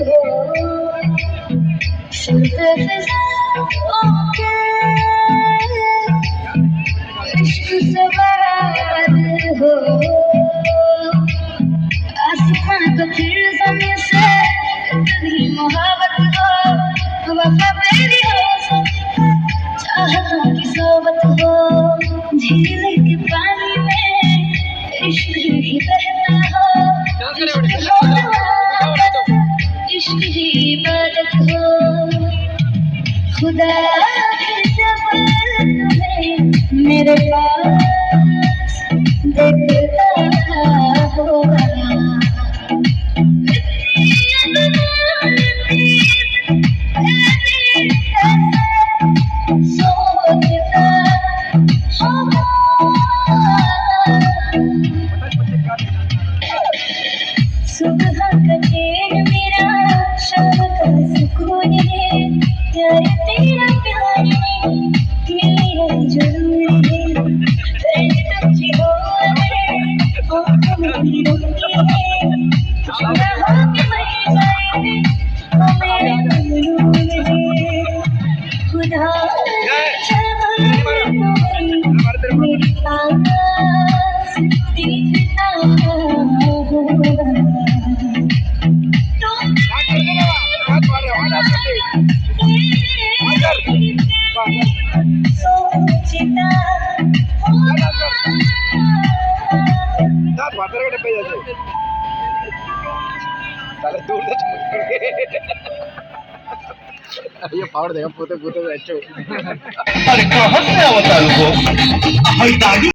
हो शुद्ध फिजाओं के इश्क सवार हो आसमां तो फिर ज़मीन से इतनी मोहब्बत हो वफा मेरी हो चाहतों की सोबत हो झील के पानी में इश्क ही बहता हो इश्क ही इबादत हो खुदा की सफर तुम्हें मेरे पास देखता होगा सोचता होगा सुबह का चैन मेरा शाम का सुकून है प्यार तेरा प्यार में मेरा जरूरी है फ्रेंड तुझे हो आंखों मेरी रोती है खुदा हो के मर जाए वो मेरा मजनून है खुदा मेरी आस देखता होगा सोचता ये पावर देगा पोते पोते बैठो अरे कहाँ से आवता है वो